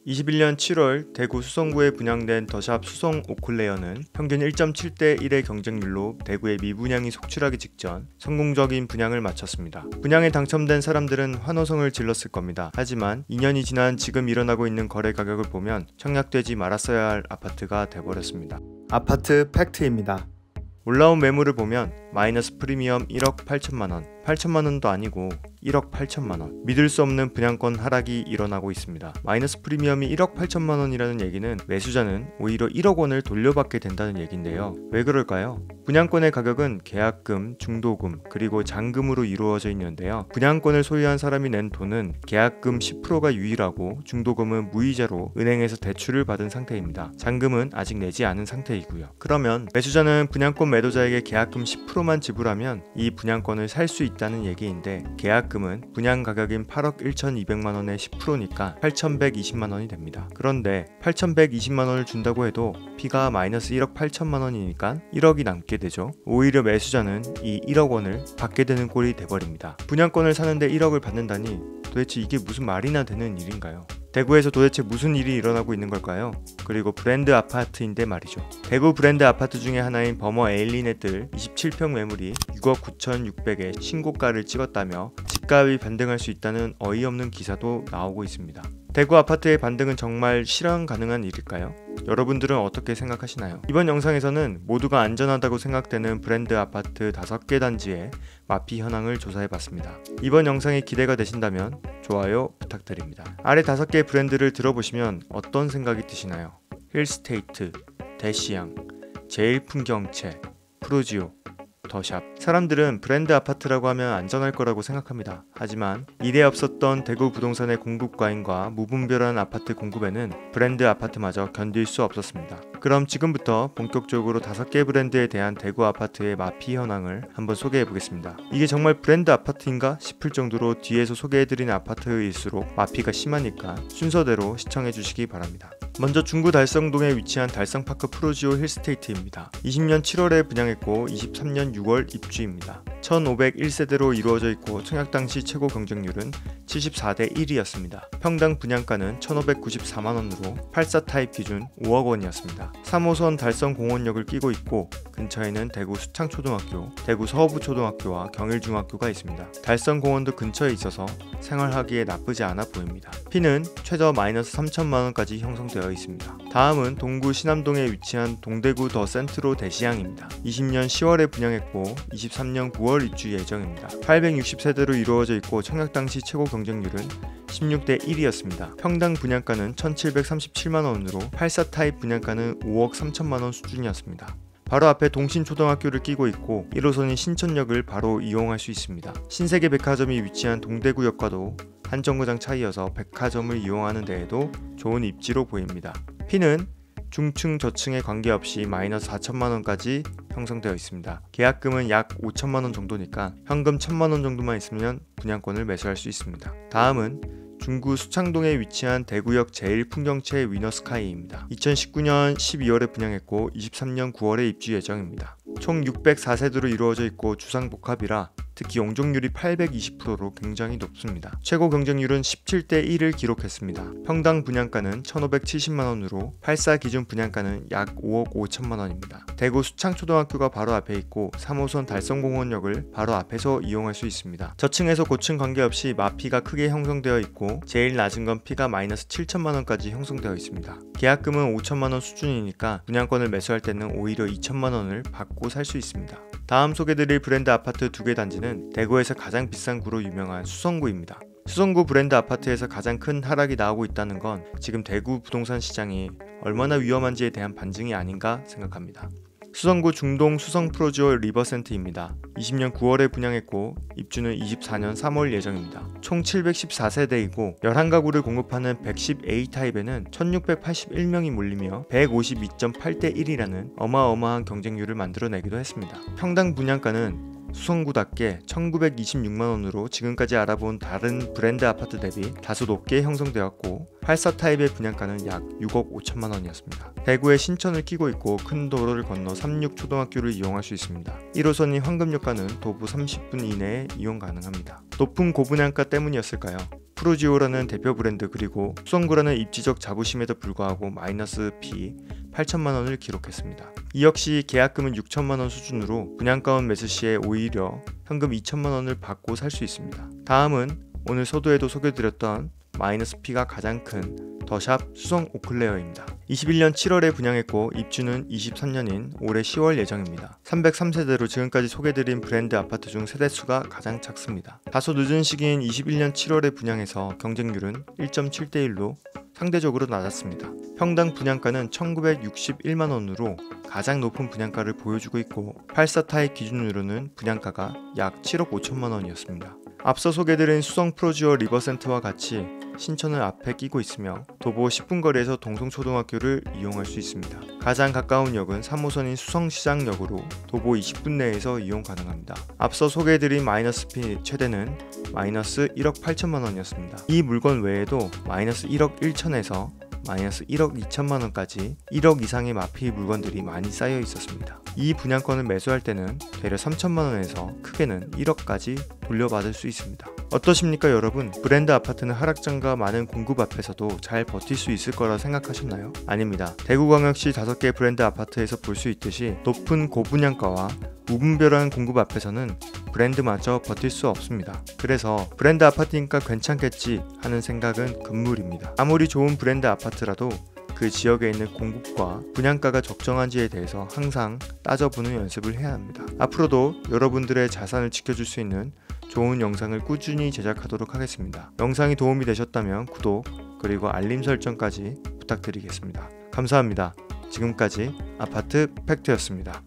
21년 7월 대구 수성구에 분양된 더샵 수성 오클레어는 평균 1.7대 1의 경쟁률로 대구의 미분양이 속출하기 직전 성공적인 분양을 마쳤습니다. 분양에 당첨된 사람들은 환호성을 질렀을 겁니다. 하지만 2년이 지난 지금 일어나고 있는 거래 가격을 보면 청약되지 말았어야 할 아파트가 돼버렸습니다. 아파트 팩트입니다. 올라온 매물을 보면 마이너스 프리미엄 1억 8천만원, 8천만원도 아니고 1억 8천만원. 믿을 수 없는 분양권 하락이 일어나고 있습니다. 마이너스 프리미엄이 1억 8천만원이라는 얘기는 매수자는 오히려 1억 원을 돌려받게 된다는 얘긴데요. 왜 그럴까요? 분양권의 가격은 계약금, 중도금, 그리고 잔금으로 이루어져 있는데요. 분양권을 소유한 사람이 낸 돈은 계약금 10%가 유일하고 중도금은 무이자로 은행에서 대출을 받은 상태입니다. 잔금은 아직 내지 않은 상태이고요. 그러면 매수자는 분양권 매도자에게 계약금 10%만 지불하면 이 분양권을 살 수 있다는 얘기인데, 계약금은 분양 가격인 8억 1,200만원의 10%니까 8,120만원이 됩니다. 그런데 8,120만원을 준다고 해도 피가 마이너스 1억 8천만원이니까 1억이 남게 되죠. 오히려 매수자는 이 1억 원을 받게 되는 꼴이 돼버립니다. 분양권을 사는데 1억을 받는다니 도대체 이게 무슨 말이나 되는 일인가요? 대구에서 도대체 무슨 일이 일어나고 있는 걸까요? 그리고 브랜드 아파트인데 말이죠. 대구 브랜드 아파트 중에 하나인 버머 에일린에 뜰 27평 매물이 6억 9,600에 신고가를 찍었다며 집값이 반등할 수 있다는 어이없는 기사도 나오고 있습니다. 대구 아파트의 반등은 정말 실현 가능한 일일까요? 여러분들은 어떻게 생각하시나요? 이번 영상에서는 모두가 안전하다고 생각되는 브랜드 아파트 5개 단지의 마피 현황을 조사해봤습니다. 이번 영상이 기대가 되신다면 좋아요 부탁드립니다. 아래 5개의 브랜드를 들어보시면 어떤 생각이 드시나요? 힐스테이트, 대시양, 제일풍경채, 프루지오, 더샵. 사람들은 브랜드 아파트라고 하면 안전할 거라고 생각합니다. 하지만 이래 없었던 대구 부동산의 공급 과잉과 무분별한 아파트 공급에는 브랜드 아파트마저 견딜 수 없었습니다. 그럼 지금부터 본격적으로 5개 브랜드에 대한 대구 아파트의 마피 현황을 한번 소개해 보겠습니다. 이게 정말 브랜드 아파트인가 싶을 정도로 뒤에서 소개해드린 아파트일수록 마피가 심하니까 순서대로 시청해 주시기 바랍니다. 먼저 중구 달성동에 위치한 달성파크 프루지오 힐스테이트입니다. 20년 7월에 분양했고 23년 6월 입주입니다. 1501세대로 이루어져 있고 청약 당시 최고 경쟁률은 74대 1이었습니다. 평당 분양가는 1,594만원으로 84 타입 기준 5억 원이었습니다. 3호선 달성공원역을 끼고 있고 근처에는 대구 수창초등학교, 대구 서부초등학교와 경일중학교가 있습니다. 달성공원도 근처에 있어서 생활하기에 나쁘지 않아 보입니다. 피는 최저 마이너스 3천만원까지 형성되어 있습니다. 다음은 동구 신암동에 위치한 동대구 더 센트로 대시양입니다. 20년 10월에 분양했고 23년 9월 입주 예정입니다. 860세대로 이루어져 있고 청약 당시 최고 경쟁률은 16대 1이었습니다. 평당 분양가는 1,737만원으로 84 타입 분양가는 5억 3천만원 수준이었습니다. 바로 앞에 동신초등학교를 끼고 있고 1호선인 신천역을 바로 이용할 수 있습니다. 신세계 백화점이 위치한 동대구역과도 한 정거장 차이여서 백화점을 이용하는 데에도 좋은 입지로 보입니다. 피는 중층 저층에 관계없이 마이너스 4천만원까지 형성되어 있습니다. 계약금은 약 5천만원 정도니까 현금 1,000만원 정도만 있으면 분양권을 매수할 수 있습니다. 다음은 중구 수창동에 위치한 대구역 제일풍경채 위너스카이입니다. 2019년 12월에 분양했고 23년 9월에 입주 예정입니다. 총 604세대로 이루어져 있고 주상복합이라 특히 용적률이 820%로 굉장히 높습니다. 최고 경쟁률은 17대 1을 기록했습니다. 평당 분양가는 1,570만원으로 84 기준 분양가는 약 5억 5천만원입니다. 대구 수창초등학교가 바로 앞에 있고 3호선 달성공원역을 바로 앞에서 이용할 수 있습니다. 저층에서 고층 관계없이 마피가 크게 형성되어 있고 제일 낮은 건 피가 마이너스 7천만원까지 형성되어 있습니다. 계약금은 5천만원 수준이니까 분양권을 매수할 때는 오히려 2천만원을 받고 살 수 있습니다. 다음 소개드릴 브랜드 아파트 2개 단지는 대구에서 가장 비싼 구로 유명한 수성구입니다. 수성구 브랜드 아파트에서 가장 큰 하락이 나오고 있다는 건 지금 대구 부동산 시장이 얼마나 위험한지에 대한 반증이 아닌가 생각합니다. 수성구 중동 수성 프로지오 리버센트입니다. 20년 9월에 분양했고 입주는 24년 3월 예정입니다. 총 714세대이고 11가구를 공급하는 110A 타입에는 1681명이 몰리며 152.8대 1이라는 어마어마한 경쟁률을 만들어내기도 했습니다. 평당 분양가는 수성구답게 1,926만원으로 지금까지 알아본 다른 브랜드 아파트 대비 다소 높게 형성되었고 84 타입의 분양가는 약 6억 5천만원이었습니다. 대구에 신천을 끼고 있고 큰 도로를 건너 삼육초등학교를 이용할 수 있습니다. 1호선인 황금역과는 도보 30분 이내에 이용 가능합니다. 높은 고분양가 때문이었을까요? 프루지오라는 대표 브랜드 그리고 수성구라는 입지적 자부심에도 불구하고 마이너스 P 8천만원을 기록했습니다. 이 역시 계약금은 6천만원 수준으로 분양가ውን 매수 시에 오히려 현금 2천만원을 받고 살 수 있습니다. 다음은 오늘 서두에도 소개드렸던 마이너스 P가 가장 큰 더샵 수성 오클레어입니다. 21년 7월에 분양했고 입주는 23년인 올해 10월 예정입니다. 303세대로 지금까지 소개드린 브랜드 아파트 중 세대수가 가장 작습니다. 다소 늦은 시기인 21년 7월에 분양해서 경쟁률은 1.7대 1로 상대적으로 낮았습니다. 평당 분양가는 1961만원으로 가장 높은 분양가를 보여주고 있고 84 타입 기준으로는 분양가가 약 7억 5천만원이었습니다. 앞서 소개드린 수성 프로지오 리버센터와 같이 신천을 앞에 끼고 있으며 도보 10분 거리에서 동성초등학교를 이용할 수 있습니다. 가장 가까운 역은 3호선인 수성시장역으로 도보 20분 내에서 이용 가능합니다. 앞서 소개해드린 마이너스 P 최대는 마이너스 1억 8천만원이었습니다. 이 물건 외에도 마이너스 1억 1천에서 마이너스 1억 2천만원까지 1억 이상의 마피 물건들이 많이 쌓여 있었습니다. 이 분양권을 매수할 때는 대략 3천만원에서 크게는 1억까지 돌려받을 수 있습니다. 어떠십니까 여러분? 브랜드 아파트는 하락장과 많은 공급 앞에서도 잘 버틸 수 있을 거라 생각하셨나요? 아닙니다. 대구광역시 5개 브랜드 아파트에서 볼 수 있듯이 높은 고분양가와 무분별한 공급 앞에서는 브랜드마저 버틸 수 없습니다. 그래서 브랜드 아파트니까 괜찮겠지 하는 생각은 금물입니다. 아무리 좋은 브랜드 아파트라도 그 지역에 있는 공급과 분양가가 적정한지에 대해서 항상 따져보는 연습을 해야 합니다. 앞으로도 여러분들의 자산을 지켜줄 수 있는 좋은 영상을 꾸준히 제작하도록 하겠습니다. 영상이 도움이 되셨다면 구독 그리고 알림 설정까지 부탁드리겠습니다. 감사합니다. 지금까지 아파트 팩트였습니다.